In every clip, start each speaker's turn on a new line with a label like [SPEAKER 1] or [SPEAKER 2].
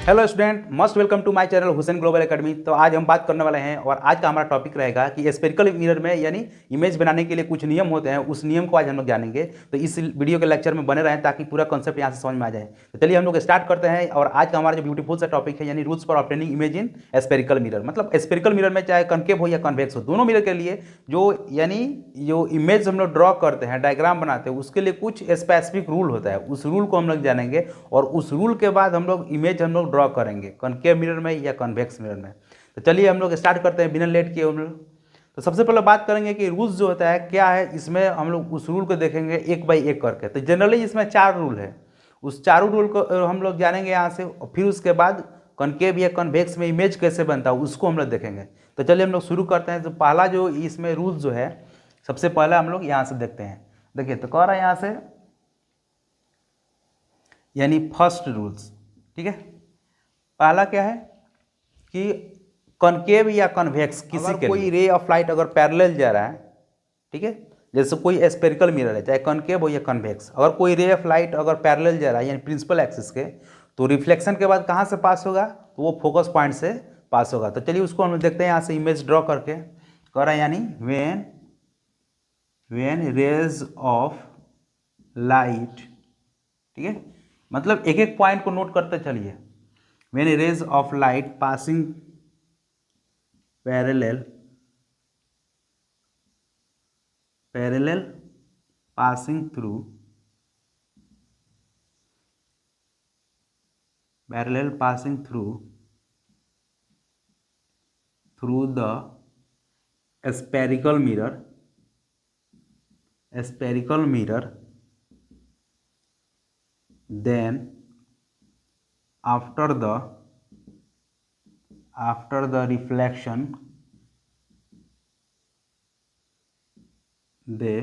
[SPEAKER 1] Hello student, must welcome to my channel Hussain global academy. तो आज हम बात करने वाले हैं और आज का हमारा टॉपिक रहेगा कि स्फेरिकल मिरर में यानी इमेज बनाने के लिए कुछ नियम होते हैं, उस नियम को आज हम लोग जानेंगे। तो इस वीडियो के लेक्चर में बने रहें ताकि पूरा कॉन्सेप्ट यहाँ से समझ में आ जाए। तो चलिए हम लोग स्टार्ट करते हैं। और आज का हमारा जो ब्यूटीफुल सा टॉपिक है यानी rules for obtaining image in spherical mirror. मतलब स्फेरिकल मिरर में चाहे कनकेव हो या कन्वेक्स हो, दोनों मिरर के लिए जो इमेज हम लोग ड्रॉ करते हैं, डायग्राम बनाते हैं, उसके लिए कुछ स्पेसिफिक रूल होता है। उस रूल को हम लोग जानेंगे और उस रूल के बाद हम लोग इमेज ड्रॉ करेंगे कनकेव मिरर में या कन्वेक्स मिरर में। तो चलिए हम लोग स्टार्ट करते हैं बिना लेट किए हम लोग। तो सबसे पहले बात करेंगे कि रूल्स जो होता है क्या है। इसमें हम लोग उस रूल को देखेंगे एक बाई एक करके। तो जनरली इसमें 4 रूल है, उस चारों रूल को हम लोग जानेंगे यहाँ से। और फिर उसके बाद कनकेव या कन्वेक्स में इमेज कैसे बनता है उसको हम लोग देखेंगे। तो चलिए हम लोग शुरू करते हैं। तो पहला जो इसमें रूल्स जो है, सबसे पहला हम लोग यहाँ से देखते हैं। देखिए तो कह रहा है यहाँ से यानी फर्स्ट रूल्स, ठीक है। पहला क्या है कि कनकेव या कन्वेक्स किसी के कोई रे ऑफ लाइट अगर पैरेलल जा रहा है, ठीक है, जैसे कोई स्फेरिकल मिरर है चाहे कनकेव हो या कन्वेक्स, अगर कोई रे ऑफ लाइट अगर पैरेलल जा रहा है यानी प्रिंसिपल एक्सिस के, तो रिफ्लेक्शन के बाद कहाँ से पास होगा, तो वो फोकस पॉइंट से पास होगा। तो चलिए उसको हम देखते हैं यहाँ से इमेज ड्रॉ करके। कह रहा है यानी वेन रेज ऑफ लाइट, ठीक है, मतलब एक एक पॉइंट को नोट करते चलिए। When rays of light passing parallel passing through the spherical mirror, then after the reflection they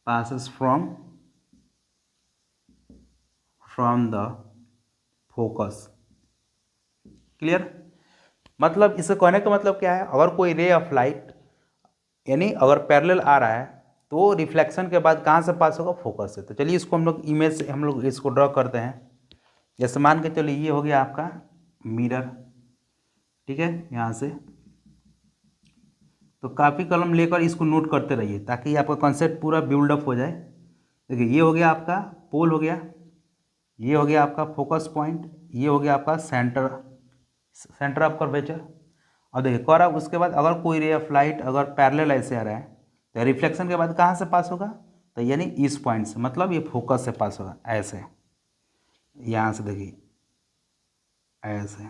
[SPEAKER 1] passes from the focus। Clear? मतलब इसे कहने का मतलब क्या है, अगर कोई रे ऑफ लाइट यानी अगर पैरेलल आ रहा है तो रिफ्लेक्शन के बाद कहाँ से पास होगा, फोकस से। तो चलिए इसको हम लोग इमेज से हम लोग इसको ड्रॉ करते हैं। जैसे मान के चलिए ये हो गया आपका मिरर, ठीक है, यहाँ से। तो कापी कलम लेकर इसको नोट करते रहिए ताकि आपका कॉन्सेप्ट पूरा बिल्डअप हो जाए। देखिए ये हो गया आपका पोल हो गया, ये हो गया आपका फोकस पॉइंट, ये हो गया आपका सेंटर ऑफ कर्वेचर। और देखिए कह रहा उसके बाद अगर कोई रे ऑफ लाइट अगर पैरेलल ऐसे आ रहा है तो रिफ्लेक्शन के बाद कहाँ से पास होगा, तो यानी इस पॉइंट से, मतलब ये फोकस से पास होगा ऐसे, यहाँ से देखिए ऐसे,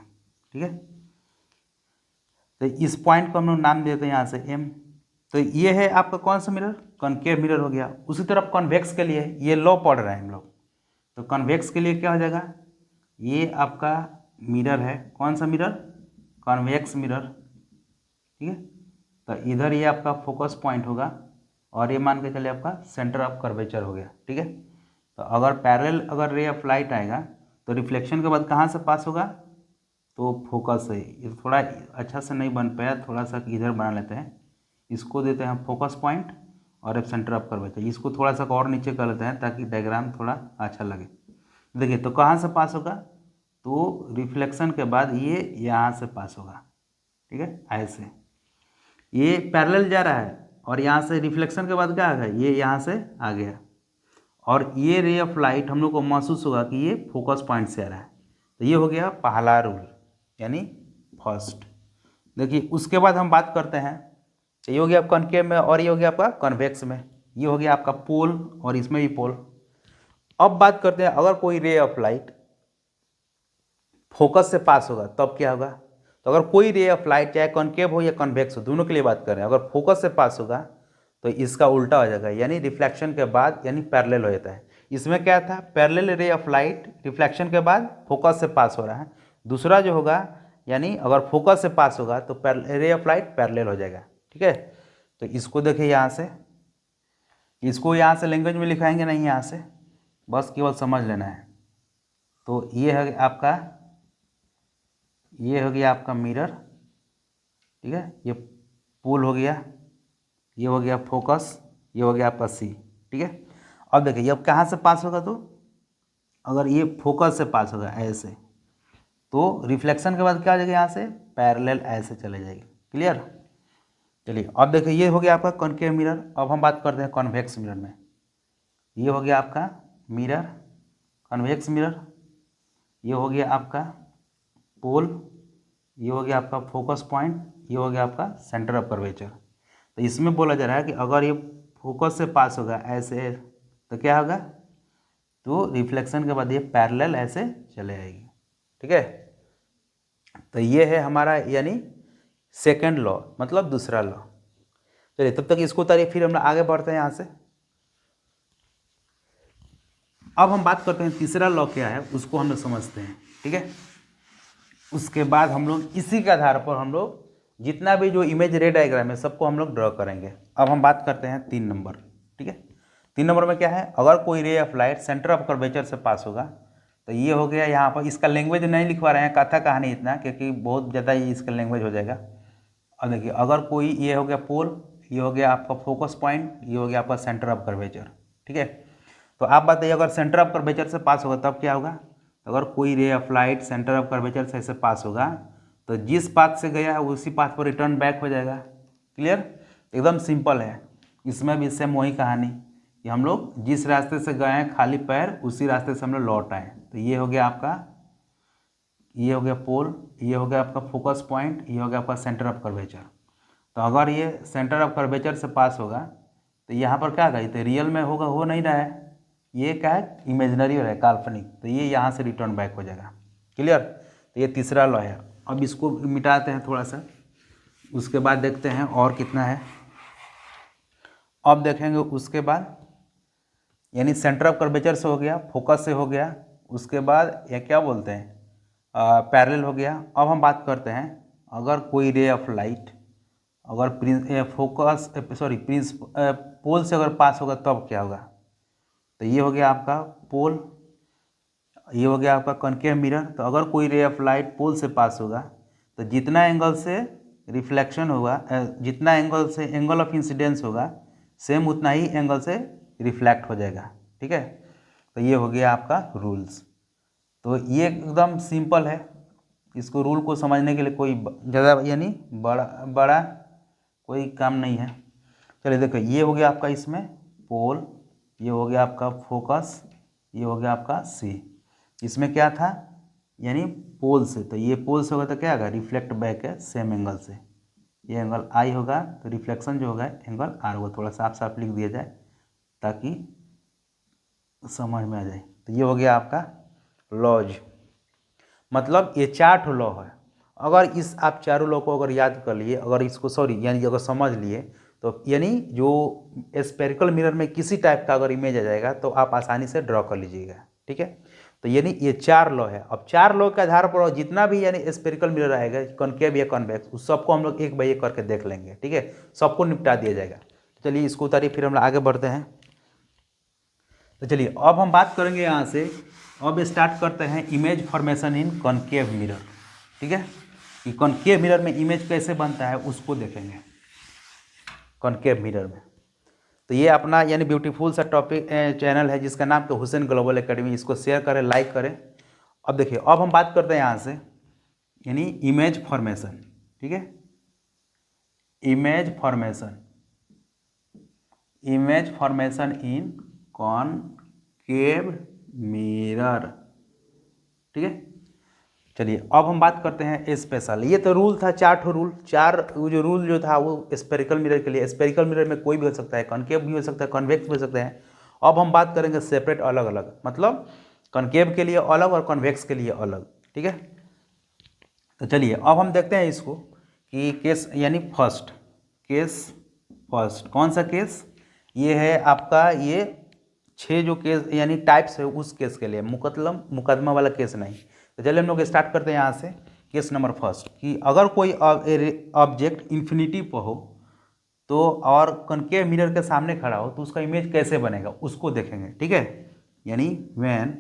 [SPEAKER 1] ठीक है। तो इस पॉइंट को हम लोग नाम देते हैं यहाँ से एम। तो ये है आपका कौन सा मिरर, कनकेव मिरर हो गया। उसी तरफ कन्वेक्स के लिए ये लॉ पढ़ रहे हैं हम लोग। तो कन्वेक्स के लिए क्या हो जाएगा, ये आपका मिरर है, कौन सा मिरर, कन्वेक्स मिरर, ठीक है। तो इधर ये आपका फोकस पॉइंट होगा और ये मान के चले आपका सेंटर ऑफ कर्वेचर हो गया, ठीक है। तो अगर पैरेलल अगर रे ऑफ लाइट आएगा तो रिफ्लेक्शन के बाद कहाँ से पास होगा, तो फोकस है। ये थोड़ा अच्छा से नहीं बन पाया, थोड़ा सा इधर बना लेते हैं, इसको देते हैं फोकस पॉइंट और एक सेंटर ऑफ कर्वेचर। इसको थोड़ा सा और नीचे कर लेते हैं ताकि डायग्राम थोड़ा अच्छा लगे। देखिए तो कहाँ से पास होगा, तो रिफ्लेक्शन के बाद ये यहाँ से पास होगा, ठीक है, ऐसे। ये पैरेलल जा रहा है और यहाँ से रिफ्लेक्शन के बाद क्या आ गया, ये यहाँ से आ गया और ये रे ऑफ लाइट हम लोग को महसूस होगा कि ये फोकस पॉइंट से आ रहा है। तो ये हो गया पहला रूल यानी फर्स्ट। देखिए उसके बाद हम बात करते हैं, तो ये हो गया कनकेव में और ये हो गया आपका कन्वेक्स में। ये हो गया आपका पोल और इसमें भी पोल। अब बात करते हैं अगर कोई रे ऑफ लाइट फोकस से पास होगा तब क्या होगा। तो अगर कोई रे ऑफ लाइट चाहे कॉनकेव हो या कन्वेक्स हो, दोनों के लिए बात कर रहे हैं, अगर फोकस से पास होगा तो इसका उल्टा हो जाएगा, यानी रिफ्लेक्शन के बाद यानी पैरेलल हो जाता है। इसमें क्या था, parallel ray of light reflection के बाद फोकस से पास हो रहा है। दूसरा जो होगा यानी अगर फोकस से पास होगा तो रे ऑफ लाइट पैरेलल हो जाएगा, ठीक है। तो इसको देखिए यहाँ से, इसको यहाँ से लैंग्वेज में लिखाएंगे नहीं, यहाँ से बस केवल समझ लेना है। तो ये है आपका, ये हो गया आपका मिरर, ठीक है, ये पोल हो गया, ये हो गया फोकस, ये हो गया आपका सी, ठीक है। अब देखिए अब कहाँ से पास होगा, तो अगर ये फोकस से पास होगा ऐसे, तो रिफ्लेक्शन के बाद क्या हो जाएगा, यहाँ से पैरेलल ऐसे चले जाएगी। क्लियर। चलिए अब देखिए, ये हो गया आपका कॉनकेव मिरर। अब हम बात करते हैं कॉन्वेक्स मिरर में। ये हो गया आपका मिरर, कॉन्वेक्स मिरर। ये हो गया आपका पोल, ये हो गया आपका फोकस पॉइंट, ये हो गया आपका सेंटर ऑफ कर्वेचर। तो इसमें बोला जा रहा है कि अगर ये फोकस से पास होगा ऐसे, तो क्या होगा, तो रिफ्लेक्शन के बाद ये पैरेलल ऐसे चले आएगी। ठीक है। तो ये है हमारा यानी सेकंड लॉ, मतलब दूसरा लॉ। चलिए तब तक इसको उतारिए, फिर हम लोग आगे बढ़ते हैं यहाँ से। अब हम बात करते हैं तीसरा लॉ क्या है, उसको हम लोग समझते हैं। ठीक है। उसके बाद हम लोग इसी के आधार पर हम लोग जितना भी जो इमेज रे डायग्राम है सबको हम लोग ड्रॉ करेंगे। अब हम बात करते हैं 3 नंबर। ठीक है। 3 नंबर में क्या है, अगर कोई ray of light centre of curvature से पास होगा, तो ये हो गया यहाँ पर। इसका लैंग्वेज नहीं लिखवा रहे हैं, कथा कहानी इतना, क्योंकि बहुत ज़्यादा ये इसका लैंग्वेज हो जाएगा। अब देखिए, अगर कोई, ये हो गया पोल, ये हो गया आपका फोकस पॉइंट, ये हो गया आपका सेंटर ऑफ कर्वेचर। ठीक है। तो आप बताइए, अगर सेंटर ऑफ कर्वेचर से पास होगा तब क्या होगा। अगर कोई ray of light centre of curvature से ऐसे पास होगा, तो जिस पाथ से गया है उसी पाथ पर रिटर्न बैक हो जाएगा। क्लियर। एकदम सिंपल है। इसमें भी सेम वही कहानी कि हम लोग जिस रास्ते से गए हैं खाली पैर, उसी रास्ते से हम लोग लौट आए। तो ये हो गया आपका, ये हो गया पोल, ये हो गया आपका फोकस पॉइंट, ये हो गया आपका सेंटर ऑफ कर्वेचर। तो अगर ये सेंटर ऑफ कर्वेचर से पास होगा, तो यहाँ पर क्या गई, तो रियल में होगा, हो नहीं रहा है, ये क्या है, इमेजिनरी है, काल्पनिक। तो ये यहाँ से रिटर्न बैक हो जाएगा। क्लियर। तो ये तीसरा लॉ है। अब इसको मिटाते हैं थोड़ा सा, उसके बाद देखते हैं और कितना है। अब देखेंगे उसके बाद, यानी सेंटर ऑफ कर्वेचर से हो गया, फोकस से हो गया, उसके बाद ये क्या बोलते हैं, पैरेलल हो गया। अब हम बात करते हैं, अगर कोई रे ऑफ लाइट अगर फोकस सॉरी प्रिंस पोल से अगर पास होगा तब क्या होगा। तो ये हो गया आपका पोल, ये हो गया आपका कॉनकेव मिरर। तो अगर कोई रे ऑफ लाइट पोल से पास होगा, तो जितना एंगल से रिफ्लेक्शन होगा, जितना एंगल से एंगल ऑफ इंसिडेंस होगा, सेम उतना ही एंगल से रिफ्लेक्ट हो जाएगा। ठीक है। तो ये हो गया आपका रूल्स। तो ये एकदम सिंपल है, इसको रूल को समझने के लिए कोई ज़्यादा यानी बड़ा बड़ा कोई काम नहीं है। चलिए देखो, ये हो गया आपका इसमें पोल, ये हो गया आपका फोकस, ये हो गया आपका सी। इसमें क्या था, यानी पोल से, तो ये पोल से होगा तो क्या होगा, रिफ्लेक्ट बैक है सेम एंगल से। ये एंगल आई होगा, तो रिफ्लेक्शन जो होगा एंगल आर होगा। थोड़ा साफ साफ लिख दिया जाए ताकि समझ में आ जाए। तो ये हो गया आपका लॉज, मतलब ये 4 लॉ है। अगर इस आप चारों लॉ को अगर याद कर लिए, अगर इसको यानी अगर समझ लिए, तो यानी जो स्पेरिकल मिरर में किसी टाइप का अगर इमेज आ जाएगा तो आप आसानी से ड्रॉ कर लीजिएगा। ठीक है। तो यानी ये 4 लॉ है। अब 4 लॉ के आधार पर जितना भी यानी स्पेरिकल मिरर आएगा, कॉनकेव या कॉन्वेक्स, उस सबको हम लोग एक बाई एक करके देख लेंगे। ठीक है। सबको निपटा दिया जाएगा। चलिए इसको उतारिए, फिर हम लोग आगे बढ़ते हैं। तो चलिए अब हम बात करेंगे यहाँ से, अब स्टार्ट करते हैं इमेज फॉर्मेशन इन कॉनकेव मिरर। ठीक है। कि कॉनकेव मिरर में इमेज कैसे बनता है उसको देखेंगे कॉनकेव मिरर में। तो ये अपना यानी ब्यूटीफुल सा टॉपिक चैनल है जिसका नाम है हुसैन ग्लोबल एकेडमी। इसको शेयर करें, लाइक करें। अब देखिए, अब हम बात करते हैं यहाँ से यानी इमेज फॉर्मेशन। ठीक है। इमेज फॉर्मेशन इन कॉनकेव मिरर। ठीक है। चलिए अब हम बात करते हैं स्पेशल। ये तो रूल था, 4 रूल, 4 जो रूल जो था वो स्पेरिकल मिरर के लिए। स्पेरिकल मिरर में कोई भी हो सकता है, कॉनकेव भी हो सकता है, कॉन्वेक्स भी हो सकते हैं। अब हम बात करेंगे सेपरेट, अलग अलग, मतलब कॉनकेव के लिए अलग और कॉन्वेक्स के लिए अलग। ठीक है। तो चलिए अब हम देखते हैं इसको कि केस यानी फर्स्ट कौन सा केस, ये है आपका, ये 6 जो केस यानी टाइप्स है उस केस के लिए, मुकदमा वाला केस नहीं। तो चलिए हम लोग स्टार्ट करते हैं यहाँ से। केस नंबर फर्स्ट, कि अगर कोई ऑब्जेक्ट इन्फिनिटी पर हो तो और कॉनकेव मिरर के सामने खड़ा हो तो उसका इमेज कैसे बनेगा उसको देखेंगे। ठीक है। यानी when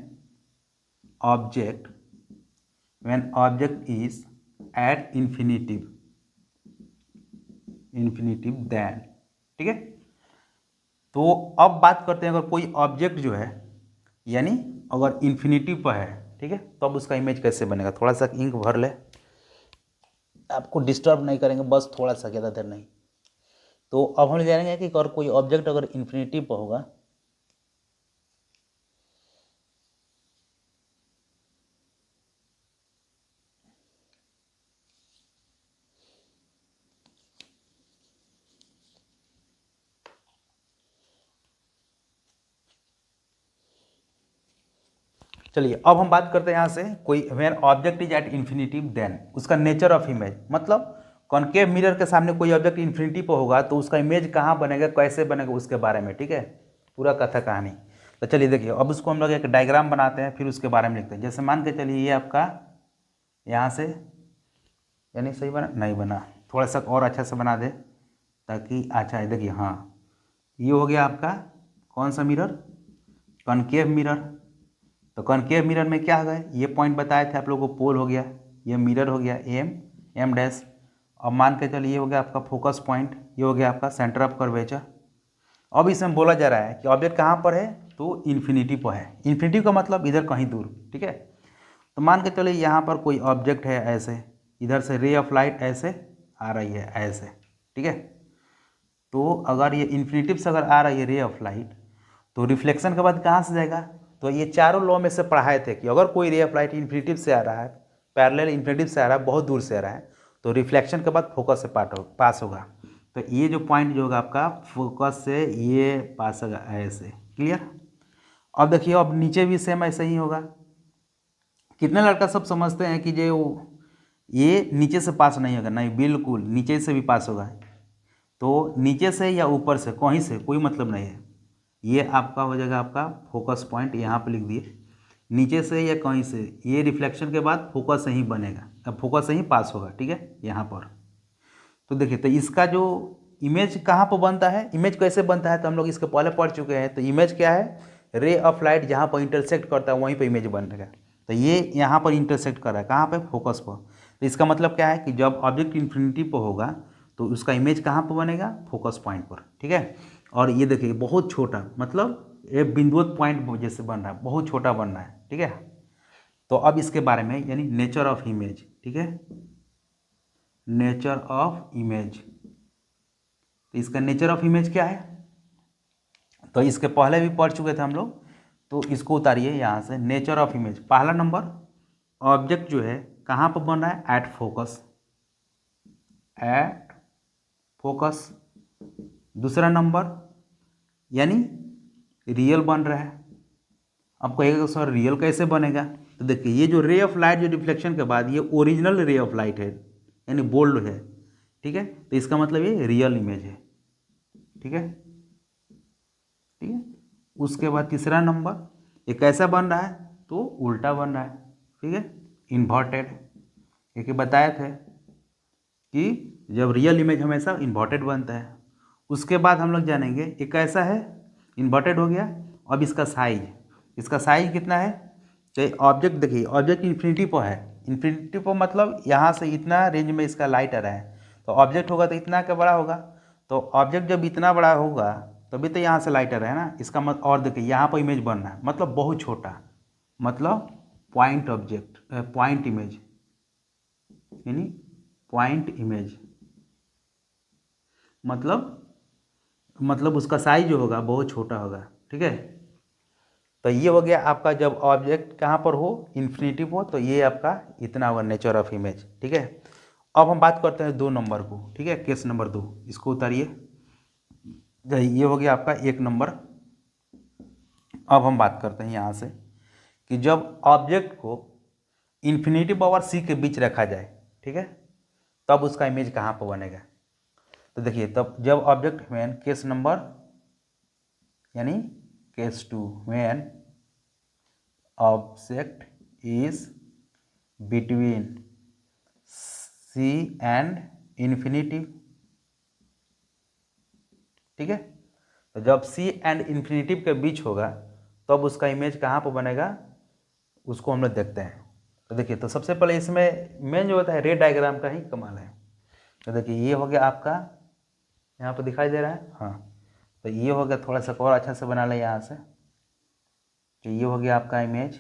[SPEAKER 1] object is at infinitive then. ठीक है। तो अब बात करते हैं, अगर कोई ऑब्जेक्ट जो है यानी अगर इन्फिनिटी पर है, ठीक है, तो अब उसका इमेज कैसे बनेगा। थोड़ा सा इंक भर ले, आपको डिस्टर्ब नहीं करेंगे, बस थोड़ा सा, ज़्यादा देर नहीं। तो अब हम जानेंगे कि अगर कोई ऑब्जेक्ट अगर इन्फिनिटी पर होगा, चलिए अब हम बात करते हैं यहाँ से कोई when object is at infinity then उसका नेचर ऑफ इमेज, मतलब कॉनकेव मिरर के सामने कोई ऑब्जेक्ट इन्फिनिटी पर होगा तो उसका इमेज कहाँ बनेगा, कैसे बनेगा, उसके बारे में, ठीक है, पूरा कथा कहानी। तो चलिए देखिए, अब उसको हम लोग एक डायग्राम बनाते हैं, फिर उसके बारे में लिखते हैं। जैसे मान के चलिए ये आपका यहाँ से, यानी सही बना नहीं बना, थोड़ा सा और अच्छा से बना दे ताकि अच्छा है। देखिए हाँ, ये हो गया आपका कौन सा मिरर, कॉनकेव मिरर। तो कॉनकेव मिरर में क्या होगा, ये पॉइंट बताए थे आप लोगों को, पोल हो गया, ये मिरर हो गया एम डैश। अब मान के चलिए ये हो गया आपका फोकस पॉइंट, ये हो गया आपका सेंटर ऑफ कर्वेचर। अब इसमें बोला जा रहा है कि ऑब्जेक्ट कहाँ पर है, तो इन्फिनिटी पर है। इन्फिनिटी का मतलब इधर कहीं दूर, ठीक है। तो मान के चलिए यहाँ पर कोई ऑब्जेक्ट है ऐसे, इधर से रे ऑफ लाइट ऐसे आ रही है ऐसे, ठीक है। तो अगर ये इन्फिनिटिव से अगर आ रही है रे ऑफ लाइट, तो रिफ्लेक्शन के बाद कहाँ से जाएगा, तो ये चारों लॉ में से पढ़ाए थे कि अगर कोई रे ऑफ लाइट इन्फिनिटिव से आ रहा है, पैरेलल इन्फिनिटिव से आ रहा है, बहुत दूर से आ रहा है, तो रिफ्लेक्शन के बाद फोकस से पास होगा। तो ये जो पॉइंट जो होगा आपका फोकस से ये पास होगा ऐसे, क्लियर। अब देखिए अब नीचे भी सेम ऐसे ही होगा। कितने लड़का सब समझते हैं कि जो ये नीचे से पास नहीं होगा, नहीं, बिल्कुल नीचे से भी पास होगा। तो नीचे से या ऊपर से कहीं से कोई मतलब नहीं है, ये आपका हो जाएगा आपका फोकस पॉइंट, यहाँ पे लिख दिए। नीचे से या कहीं से ये रिफ्लेक्शन के बाद फोकस से ही बनेगा, अब फोकस से ही पास होगा, ठीक है, यहाँ पर। तो देखिए, तो इसका जो इमेज कहाँ पर बनता है, इमेज कैसे बनता है, तो हम लोग इसके पहले पढ़ चुके हैं। तो इमेज क्या है, रे ऑफ लाइट जहाँ पर इंटरसेक्ट करता है वहीं पर इमेज बनेगा। तो ये यहाँ पर इंटरसेक्ट कर रहा है, कहाँ पर, फोकस पर। तो इसका मतलब क्या है कि जब ऑब्जेक्ट इन्फिनिटी पर होगा तो उसका इमेज कहाँ पर बनेगा, फोकस पॉइंट पर, ठीक है। और ये देखिए बहुत छोटा, मतलब एक बिंदुवत पॉइंट जैसे बन रहा है, बहुत छोटा बन रहा है, ठीक है। तो अब इसके बारे में, यानी नेचर ऑफ इमेज, ठीक है, नेचर ऑफ इमेज। तो इसका नेचर ऑफ इमेज क्या है, तो इसके पहले भी पढ़ चुके थे हम लोग। तो इसको उतारिए यहाँ से, नेचर ऑफ इमेज। पहला नंबर, ऑब्जेक्ट जो है कहाँ पर बन रहा है, एट फोकस, एट फोकस। दूसरा नंबर, यानी रियल बन रहा है। अब कहेगा सर रियल कैसे बनेगा, तो देखिए ये जो रे ऑफ लाइट जो रिफ्लेक्शन के बाद ये ओरिजिनल रे ऑफ लाइट है, यानी बोल्ड है, ठीक है। तो इसका मतलब ये रियल इमेज है, ठीक है, ठीक है। उसके बाद तीसरा नंबर, ये कैसा बन रहा है, तो उल्टा बन रहा है, ठीक है, इन्वर्टेड। क्योंकि बताए थे कि जब रियल इमेज हमेशा इन्वर्टेड बनता है। उसके बाद हम लोग जानेंगे ये कैसा है, इन्वर्टेड हो गया। अब इसका साइज, इसका साइज कितना है, तो ऑब्जेक्ट देखिए, ऑब्जेक्ट इन्फिनिटी पर है, इन्फिनिटी पर मतलब यहाँ से इतना रेंज में इसका लाइट आ रहा है। तो ऑब्जेक्ट होगा तो इतना का बड़ा होगा। तो ऑब्जेक्ट जब इतना बड़ा होगा तभी तो यहाँ से लाइट आ रहा है ना, इसका मतलब। और देखिए यहाँ पर इमेज बन रहा है, मतलब बहुत छोटा, मतलब पॉइंट ऑब्जेक्ट, पॉइंट इमेज, यानी पॉइंट इमेज, मतलब उसका साइज जो होगा बहुत छोटा होगा, ठीक है। तो ये हो गया आपका, जब ऑब्जेक्ट कहाँ पर हो, इन्फिनिटी हो, तो ये आपका इतना होगा नेचर ऑफ इमेज, ठीक है। अब हम बात करते हैं 2 नंबर को, ठीक है, केस नंबर 2, इसको उतारिए। ये हो गया आपका 1 नंबर। अब हम बात करते हैं यहाँ से कि जब ऑब्जेक्ट को इन्फिनिटी पावर सी के बीच रखा जाए, ठीक है, तब उसका इमेज कहाँ पर बनेगा। तो देखिए, तब जब ऑब्जेक्ट व्हेन केस नंबर, यानी case 2, when object is between C and infinity, ठीक है। तो जब सी एंड इन्फिनिटिव के बीच होगा तब उसका इमेज कहाँ पर बनेगा, उसको हम लोग देखते हैं। तो देखिए, तो सबसे पहले इसमें मेन जो होता है रे डायग्राम का ही कमाल है। तो देखिए ये हो गया आपका, यहाँ पर दिखाई दे रहा है, हाँ। तो ये हो गया, थोड़ा सा और अच्छा से बना लें यहाँ से, कि ये हो गया आपका इमेज,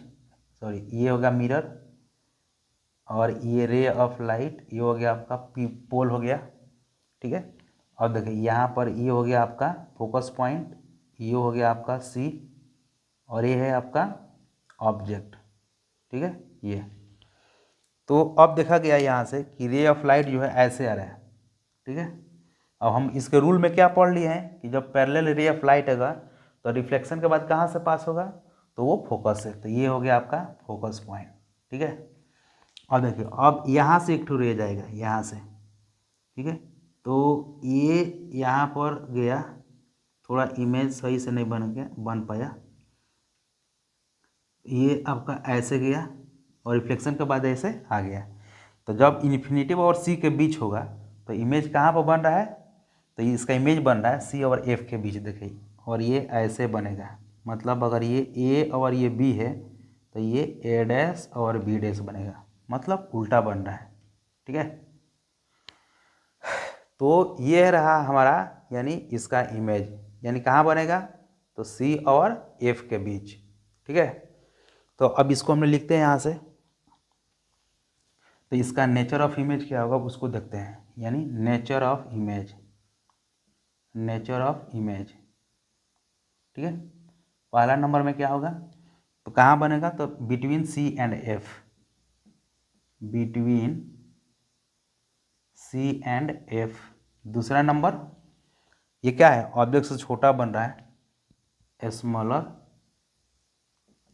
[SPEAKER 1] सॉरी ये हो गया मिरर, और ये रे ऑफ लाइट, ये हो गया आपका पोल हो गया, ठीक है। और देखिए यहाँ पर ये हो गया आपका फोकस पॉइंट, ये हो गया आपका सी, और ये है आपका ऑब्जेक्ट, ठीक है। ये तो अब देखा गया यहाँ से कि रे ऑफ लाइट जो है ऐसे आ रहा है, ठीक है। अब हम इसके रूल में क्या पढ़ लिए हैं कि जब पैरेलल रे ऑफ लाइट होगा तो रिफ्लेक्शन के बाद कहाँ से पास होगा, तो वो फोकस है, तो ये हो गया आपका फोकस पॉइंट, ठीक है। और देखिए अब यहाँ से एक ठो रे जाएगा यहाँ से, ठीक है। तो ये यहाँ पर गया, थोड़ा इमेज सही से नहीं बन पाया, ये आपका ऐसे गया और रिफ्लेक्शन के बाद ऐसे आ गया। तो जब इन्फिनेटिव और सी के बीच होगा तो इमेज कहाँ पर बन रहा है, तो इसका इमेज बन रहा है सी और एफ के बीच, देखिए, और ये ऐसे बनेगा। मतलब अगर ये ए और ये बी है तो ये ए डैश और बी डैश बनेगा, मतलब उल्टा बन रहा है, ठीक है। तो ये रहा हमारा यानी इसका इमेज, यानी कहाँ बनेगा, तो सी और एफ के बीच, ठीक है। तो अब इसको हम लिखते हैं यहाँ से, तो इसका नेचर ऑफ इमेज क्या होगा उसको देखते हैं, यानी nature of image, nature of image, ठीक है। पहला नंबर में क्या होगा, तो कहाँ बनेगा, तो between C and F, between C and F. दूसरा नंबर ये क्या है, ऑब्जेक्ट से छोटा बन रहा है,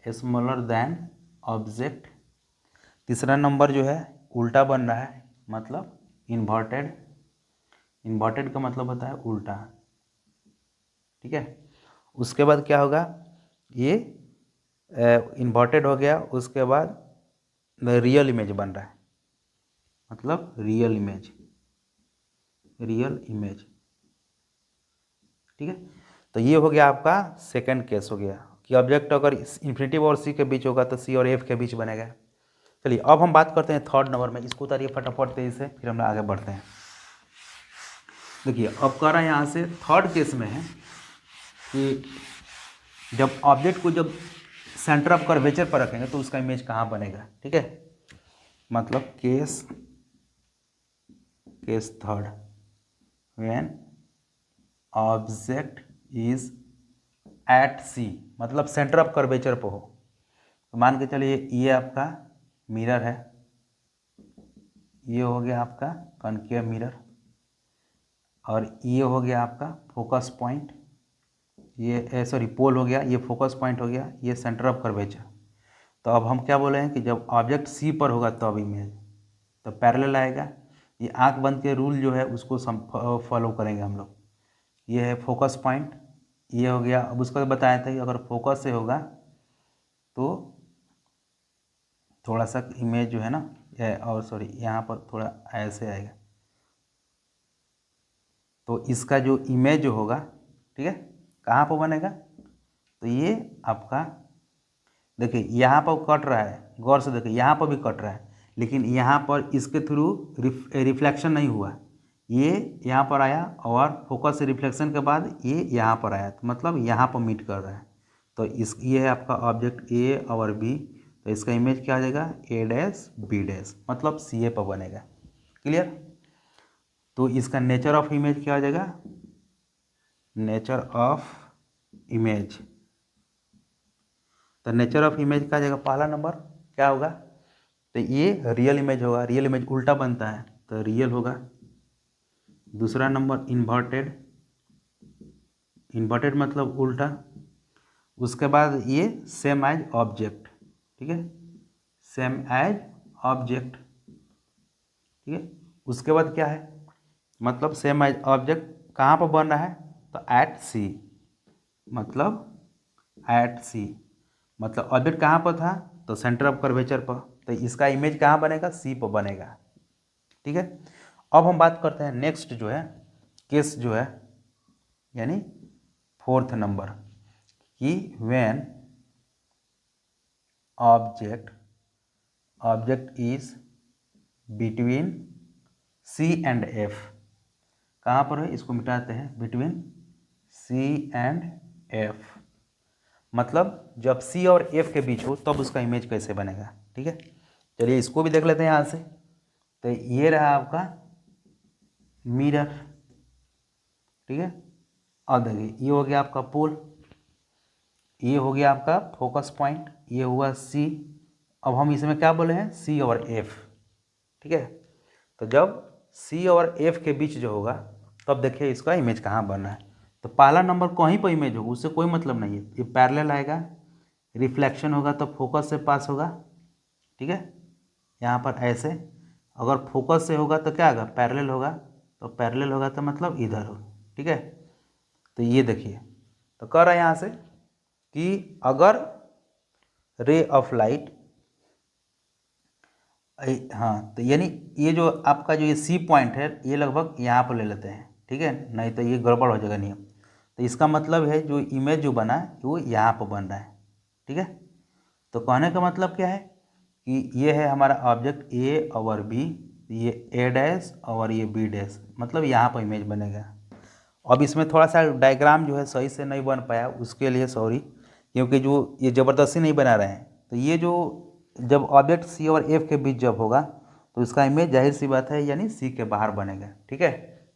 [SPEAKER 1] स्मॉलर देन ऑब्जेक्ट। तीसरा नंबर जो है उल्टा बन रहा है, मतलब इन्वर्टेड, इन्वर्टेड का मतलब होता है उल्टा, ठीक है। उसके बाद क्या होगा, ये इन्वर्टेड हो गया, उसके बाद रियल इमेज बन रहा है, मतलब रियल इमेज, रियल इमेज, ठीक है। तो ये हो गया आपका सेकंड केस हो गया कि ऑब्जेक्ट अगर इन्फिनेटिव और सी के बीच होगा तो सी और एफ के बीच बनेगा। चलिए अब हम बात करते हैं थर्ड नंबर में, इसको उतारिए फटाफट तेजी से, फिर हम आगे बढ़ते हैं। देखिए अब कह रहा है यहाँ से थर्ड केस में है कि जब ऑब्जेक्ट को जब सेंटर ऑफ कर्वेचर पर रखेंगे तो उसका इमेज कहाँ बनेगा, ठीक है। मतलब case third, when object is at C, मतलब सेंटर ऑफ कर्वेचर पर हो। तो मान के चलिए ये आपका मिरर है, ये हो गया आपका कॉन्केव मिरर, और ये हो गया आपका फोकस पॉइंट, ये सॉरी पोल हो गया, ये फोकस पॉइंट हो गया, ये सेंटर ऑफ कर्वेचर। तो अब हम क्या बोले हैं कि जब ऑब्जेक्ट सी पर होगा तब इमेज, तो पैरेलल आएगा। ये आंख बंद के रूल जो है उसको फॉलो करेंगे हम लोग। ये है फोकस पॉइंट, ये हो गया। अब उसको बताया था कि अगर फोकस से होगा तो थोड़ा सा इमेज जो है ना, और सॉरी यहाँ पर थोड़ा ऐसे आएगा, तो इसका जो इमेज जो होगा, ठीक है, कहाँ पर बनेगा, तो ये आपका देखिए यहाँ पर कट रहा है, गौर से देखिए यहाँ पर भी कट रहा है, लेकिन यहाँ पर इसके थ्रू रिफ्लेक्शन नहीं हुआ, ये यहाँ पर आया और फोकस से रिफ्लेक्शन के बाद ये यहाँ पर आया, तो मतलब यहाँ पर मीट कर रहा है। तो इस ये है आपका ऑब्जेक्ट ए और बी, तो इसका इमेज क्या आ जाएगा, ए डैश बी डैश, मतलब सी ए पर बनेगा। क्लियर। तो इसका नेचर ऑफ इमेज क्या आ जाएगा, नेचर ऑफ इमेज। तो नेचर ऑफ इमेज का जगह पहला नंबर क्या होगा, तो ये रियल इमेज होगा, रियल इमेज उल्टा बनता है तो रियल होगा। दूसरा नंबर इन्वर्टेड, इन्वर्टेड मतलब उल्टा। उसके बाद ये सेम एज ऑब्जेक्ट, ठीक है, सेम एज ऑब्जेक्ट, ठीक है। उसके बाद क्या है, मतलब सेम एज ऑब्जेक्ट कहाँ पर बन रहा है, तो एट सी, मतलब एट सी, मतलब ऑब्जेक्ट कहाँ पर था, तो सेंटर ऑफ कर्वेचर पर, तो इसका इमेज कहाँ बनेगा, सी पर बनेगा, ठीक है। अब हम बात करते हैं नेक्स्ट जो है केस जो है, यानी फोर्थ नंबर, कि when object is between C and F, कहाँ पर है, इसको मिटाते हैं, बिटवीन सी एंड एफ, मतलब जब सी और एफ के बीच हो तब उसका इमेज कैसे बनेगा। ठीक है, चलिए इसको भी देख लेते हैं यहाँ से। तो ये रहा आपका मिरर। ठीक है, अब देखिए ये हो गया आपका पोल, ये हो गया आपका फोकस पॉइंट, ये हुआ सी। अब हम इसमें क्या बोले हैं, सी और एफ। ठीक है, तो जब सी और एफ के बीच जो होगा तब देखिए इसका इमेज कहाँ बन रहा है। तो पहला नंबर कहीं पर इमेज होगा उससे कोई मतलब नहीं है, ये पैरेलल आएगा, रिफ्लेक्शन होगा तो फोकस से पास होगा। ठीक है, यहाँ पर ऐसे, अगर फोकस से होगा तो क्या होगा, पैरेलल होगा, तो पैरेलल होगा तो मतलब इधर हो। ठीक है, तो ये देखिए, तो कह रहा है यहाँ से कि अगर रे ऑफ लाइट, हाँ, तो यानी ये जो आपका जो ये सी पॉइंट है ये लगभग यहाँ पर ले लेते हैं। ठीक है, नहीं तो ये गड़बड़ हो जाएगा नियम। तो इसका मतलब है जो इमेज जो बना है वो यहाँ पर बन रहा है। ठीक है, तो कहने का मतलब क्या है कि ये है हमारा ऑब्जेक्ट ए और बी, ये ए डैश और ये बी डैश, मतलब यहाँ पर इमेज बनेगा। अब इसमें थोड़ा सा डायग्राम जो है सही से नहीं बन पाया, उसके लिए सॉरी, क्योंकि जो ये ज़बरदस्ती नहीं बना रहे हैं। तो ये जो जब ऑब्जेक्ट सी और एफ के बीच जब होगा तो इसका इमेज जाहिर सी बात है यानी सी के बाहर बनेगा। ठीक है,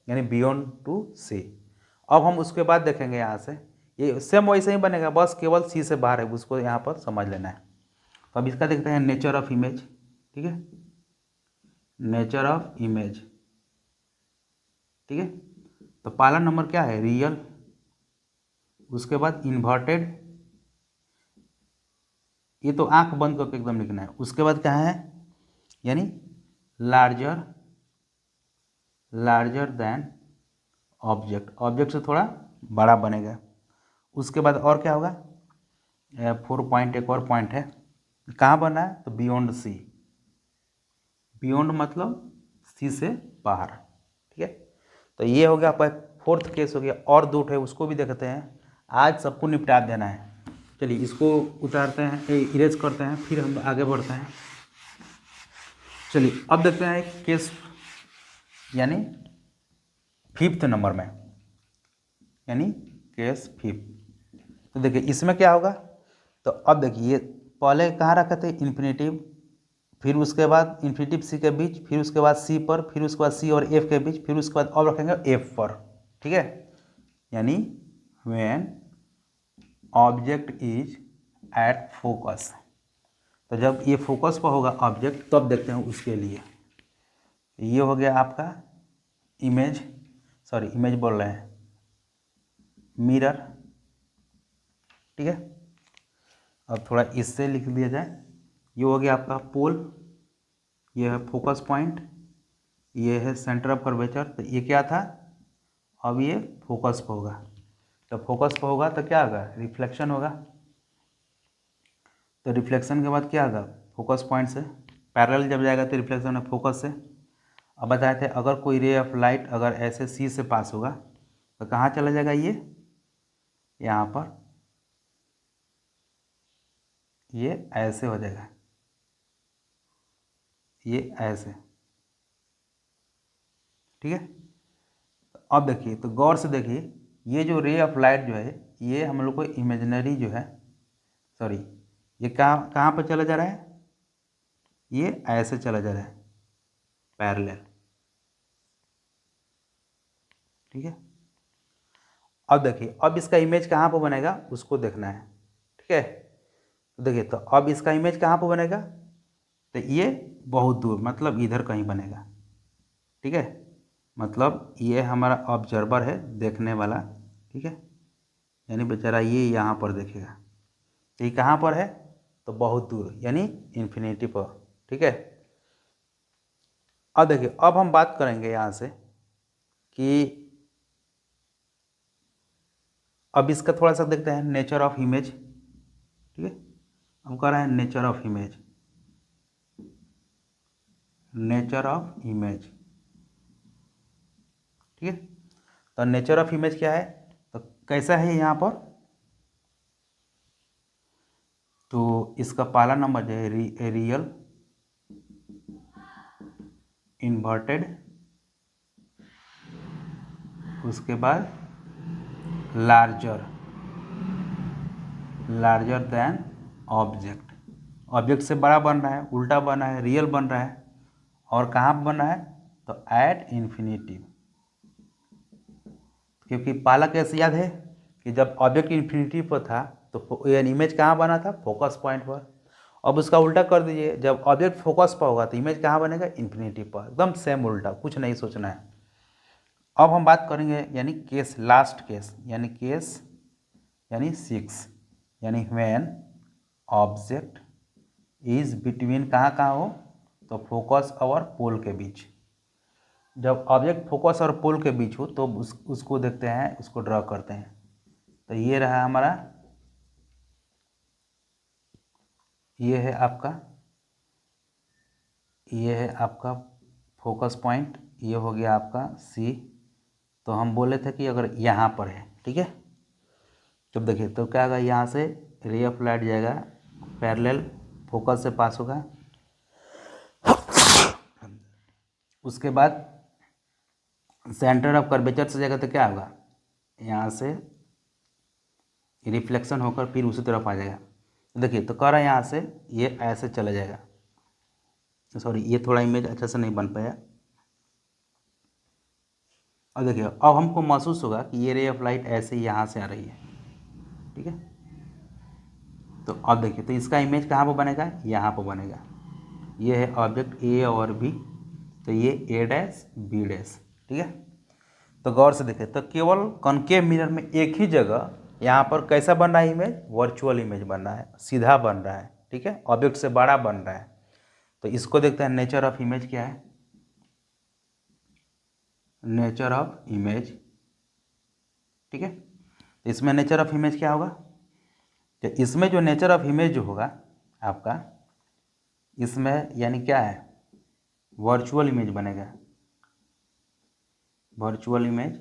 [SPEAKER 1] यानी बियॉन्ड टू सी। अब हम उसके बाद देखेंगे यहाँ से, ये सेम वैसे ही बनेगा, बस केवल सी से बाहर है, उसको यहाँ पर समझ लेना है। तो अब इसका देखते हैं नेचर ऑफ इमेज। ठीक है, नेचर ऑफ इमेज। ठीक है, तो पहला नंबर क्या है, रियल, उसके बाद इन्वर्टेड, ये तो आंख बंद करके एकदम लिखना है। उसके बाद क्या है, यानी larger, larger than object, object से थोड़ा बड़ा बनेगा। उसके बाद और क्या होगा, 4 पॉइंट, एक और पॉइंट है, कहाँ बना है, तो बियॉन्ड सी, बियॉन्ड मतलब सी से बाहर। ठीक है, तो ये हो गया आपका फोर्थ केस हो गया, और दो है उसको भी देखते हैं, आज सबको निपटा देना है। चलिए इसको उतारते हैं, इरेज करते हैं, फिर हम आगे बढ़ते हैं। चलिए अब देखते हैं एक केस, यानी फिफ्थ नंबर में, यानी केस फिफ्थ। तो देखिए इसमें क्या होगा, तो अब देखिए पहले कहाँ रखे थे, इन्फिनेटिव, फिर उसके बाद इन्फिनेटिव सी के बीच, फिर उसके बाद सी पर, फिर उसके बाद सी और एफ के बीच, फिर उसके बाद अब रखेंगे एफ पर। ठीक है, यानी when object is at focus, तो जब ये फोकस पर होगा ऑब्जेक्ट तब देखते हैं उसके लिए। ये हो गया आपका इमेज, सॉरी इमेज बोल रहे हैं, मिरर। ठीक है, अब थोड़ा इससे लिख दिया जाए, ये हो गया आपका पोल, ये है फोकस पॉइंट, ये है सेंटर ऑफ कर्वेचर। तो ये क्या था, अब ये फोकस पर होगा, तो फोकस पर होगा तो क्या होगा, रिफ्लेक्शन होगा। तो रिफ्लेक्शन के बाद क्या होगा, फोकस पॉइंट से पैरेलल जब जाएगा तो रिफ्लेक्शन है फोकस से। अब बताए थे अगर कोई रे ऑफ लाइट अगर ऐसे सी से पास होगा तो कहाँ चला जाएगा, ये यहाँ पर, ये ऐसे हो जाएगा, ये ऐसे। ठीक है, अब देखिए, तो गौर से देखिए, ये जो रे ऑफ लाइट जो है ये हम लोग को इमेजिनरी जो है, सॉरी, ये कहाँ कहाँ पर चला जा रहा है, ये ऐसे चला जा रहा है पैरेलल। ठीक है, अब देखिए अब इसका इमेज कहाँ पर बनेगा उसको देखना है। ठीक है, तो देखिए, तो अब इसका इमेज कहाँ पर बनेगा, तो ये बहुत दूर, मतलब इधर कहीं बनेगा। ठीक है, मतलब ये हमारा ऑब्जर्वर है देखने वाला। ठीक है, यानी बेचारा ये यहाँ पर देखेगा, तो ये कहाँ पर है, तो बहुत दूर, यानी इन्फिनिटी पर। ठीक है, अब देखिए अब हम बात करेंगे यहाँ से कि अब इसका थोड़ा सा देखते हैं नेचर ऑफ इमेज। ठीक है, हम कह रहे हैं nature of image, nature of image. ठीक है, तो नेचर ऑफ इमेज क्या है, तो कैसा है यहाँ पर, तो इसका पहला नंबर जो है रियल, इन्वर्टेड, उसके बाद larger, larger than object. Object से बड़ा बन रहा है, उल्टा बन रहा है, रियल बन रहा है। और कहाँ पर बन रहा है? तो एट इन्फिनिटी। क्योंकि पहला केस याद है कि जब ऑब्जेक्ट इन्फिनिटी पर था तो इमेज कहाँ बना था? फोकस पॉइंट पर। अब उसका उल्टा कर दीजिए, जब ऑब्जेक्ट फोकस पर होगा तो इमेज कहाँ बनेगा? इन्फिनिटी पर। एकदम सेम उल्टा, कुछ नहीं सोचना है। अब हम बात करेंगे यानी केस, लास्ट केस यानी केस यानी 6, यानी व्हेन ऑब्जेक्ट इज बिटवीन कहाँ कहाँ हो? तो फोकस और पोल के बीच। जब ऑब्जेक्ट फोकस और पोल के बीच हो तो उसको देखते हैं, उसको ड्रॉ करते हैं। तो ये रहा हमारा, ये है आपका फोकस पॉइंट, ये हो गया आपका सी। तो हम बोले थे कि अगर यहाँ पर है, ठीक है, तो देखिए तो क्या होगा, यहाँ से रे ऑफ लाइट जाएगा, पैरेलल फोकस से पास होगा। उसके बाद सेंटर ऑफ कर्वेचर से जाएगा तो क्या होगा? यहाँ से रिफ्लेक्शन होकर फिर उसी तरफ आ जाएगा। देखिए तो कह रहा है यहाँ से ये ऐसे चला जाएगा। सॉरी, ये थोड़ा इमेज अच्छा से नहीं बन पाया। और देखिए अब हमको महसूस होगा कि ये रे ऑफ लाइट ऐसे यहाँ से आ रही है, ठीक है। तो अब देखिए तो इसका इमेज कहाँ पर बनेगा? यहाँ पर बनेगा। ये है ऑब्जेक्ट ए और बी, तो ये ए डैश बी डैश, ठीक है। तो गौर से देखें तो केवल कॉनकेव मिरर में एक ही जगह यहाँ पर कैसा बन रहा है इमेज? वर्चुअल इमेज बन रहा है, सीधा बन रहा है, ठीक है, ऑब्जेक्ट से बड़ा बन रहा है। तो इसको देखते हैं नेचर ऑफ इमेज क्या है। नेचर ऑफ इमेज, ठीक है, तो इसमें नेचर ऑफ इमेज क्या होगा? तो इसमें जो नेचर ऑफ इमेज जो होगा आपका, इसमें यानी क्या है? वर्चुअल इमेज बनेगा, वर्चुअल इमेज,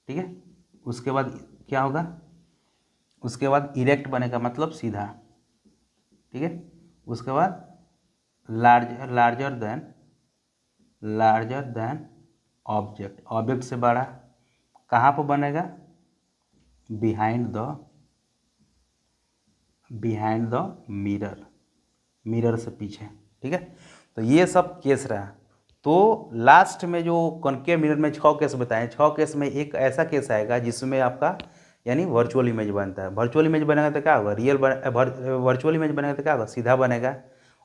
[SPEAKER 1] ठीक है। उसके बाद क्या होगा? उसके बाद इरेक्ट बनेगा, मतलब सीधा, ठीक है। उसके बाद लार्जर देन ऑब्जेक्ट, ऑब्जेक्ट से बड़ा, कहाँ पर बनेगा? बिहाइंड द मिरर, मिरर से पीछे, ठीक है। तो ये सब केस रहा। तो लास्ट में जो कॉनकेव मिरर में 6 केस बताएं, 6 केस में एक ऐसा केस आएगा जिसमें आपका यानी वर्चुअल इमेज बनता है। वर्चुअल इमेज बनेगा तो क्या होगा? वर्चुअल इमेज बनेगा तो क्या होगा? सीधा बनेगा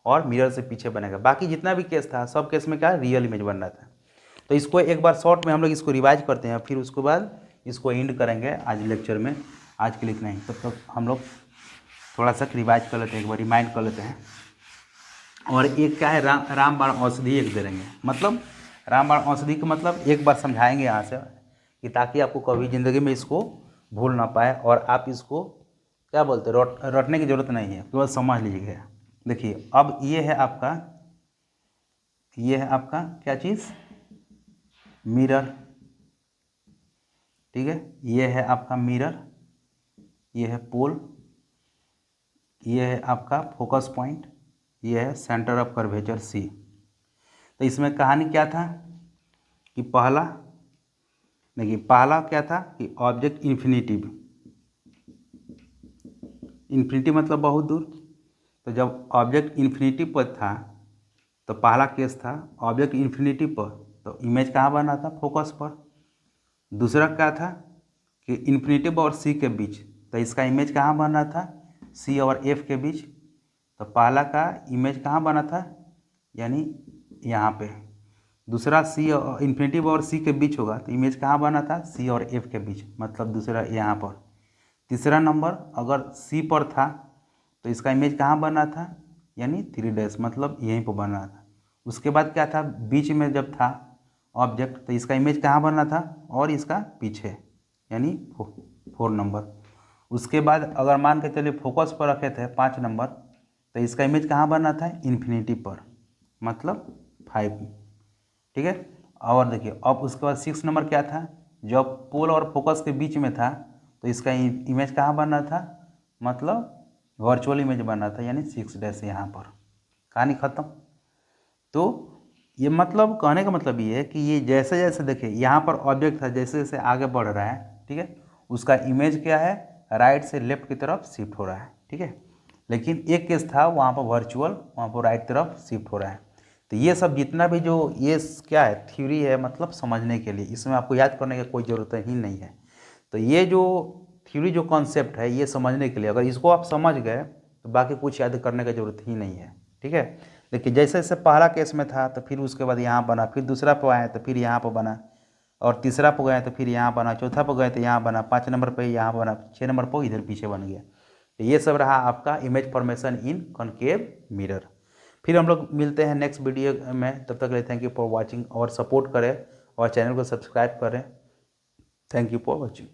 [SPEAKER 1] और मिरर से पीछे बनेगा। बाकी जितना भी केस था सब केस में क्या रियल इमेज बन रहा था। तो इसको एक बार शॉर्ट में हम लोग इसको रिवाइज करते हैं, फिर उसके बाद इसको एंड करेंगे आज लेक्चर में। आज के लिए इतना ही, तब तक हम लोग थोड़ा सा रिवाइज कर लेते हैं, एक बार रिमाइंड कर लेते हैं। और एक क्या है, रामबाण औषधि एक दे देंगे। मतलब रामबाण औषधि का मतलब एक बार समझाएंगे यहाँ से, कि ताकि आपको कभी ज़िंदगी में इसको भूल ना पाए और आप इसको क्या बोलते हैं, रटने की ज़रूरत नहीं है, केवल समझ लीजिएगा। देखिए अब ये है आपका क्या चीज़? मिरर, ठीक है। ये है आपका मिरर, ये है पोल, ये है आपका फोकस पॉइंट, ये है सेंटर ऑफ कर्वेचर सी। तो इसमें कहानी क्या था कि पहला क्या था कि ऑब्जेक्ट इन्फिनिटी मतलब बहुत दूर। तो जब ऑब्जेक्ट इन्फिनिटी पर था तो पहला केस था ऑब्जेक्ट इन्फिनिटी पर, तो इमेज कहाँ बना था? फोकस पर। दूसरा क्या था कि इन्फिनिटी और सी के बीच, तो इसका इमेज कहाँ बना था? सी और एफ के बीच। तो पहला का इमेज कहाँ बना था? यानी यहाँ पे। दूसरा सी और इन्फिनिटी और सी के बीच होगा तो इमेज कहाँ बना था? सी और एफ के बीच, मतलब दूसरा यहाँ पर। तीसरा नंबर अगर सी पर था तो इसका इमेज कहाँ बना था? यानी 3 डैश, मतलब यहीं पर बना था। उसके बाद क्या था? बीच में जब था ऑब्जेक्ट तो इसका इमेज कहाँ बना था? और इसका पीछे, यानी 4 नंबर। उसके बाद अगर मान के चलिए फोकस पर रखे थे 5 नंबर, तो इसका इमेज कहाँ बना था? इन्फिनिटी पर, मतलब 5, ठीक है। और देखिए अब उसके बाद 6 नंबर क्या था? जब पोल और फोकस के बीच में था तो इसका इमेज कहाँ बना था? मतलब वर्चुअल इमेज बना था, यानी 6 डैश यहाँ पर। कहानी ख़त्म। तो ये मतलब कहने का मतलब ये है कि ये जैसे जैसे देखिए यहाँ पर ऑब्जेक्ट था, जैसे जैसे आगे बढ़ रहा है, ठीक है, उसका इमेज क्या है? राइट से लेफ्ट की तरफ शिफ्ट हो रहा है, ठीक है। लेकिन एक केस था वहाँ पर वर्चुअल, वहाँ पर राइट तरफ शिफ्ट हो रहा है। तो ये सब जितना भी जो ये क्या है थ्योरी है, मतलब समझने के लिए, इसमें आपको याद करने की कोई ज़रूरत ही नहीं है। तो ये जो थ्योरी जो कॉन्सेप्ट है ये समझने के लिए, अगर इसको आप समझ गए तो बाकी कुछ याद करने की ज़रूरत ही नहीं है, ठीक है। लेकिन जैसे जैसे पहला केस में था तो फिर उसके बाद यहाँ बना, फिर दूसरा पर आए तो फिर यहाँ पर बना, और तीसरा पर गए तो फिर यहाँ बना, चौथा पर गए तो यहाँ बना, 5 नंबर पे यहाँ बना, 6 नंबर पर इधर पीछे बन गया। तो ये सब रहा आपका इमेज फॉर्मेशन इन कॉनकेव मिरर। फिर हम लोग मिलते हैं नेक्स्ट वीडियो में, तब तक के लिए थैंक यू फॉर वॉचिंग, और सपोर्ट करें और चैनल को सब्सक्राइब करें। Thank you for watching.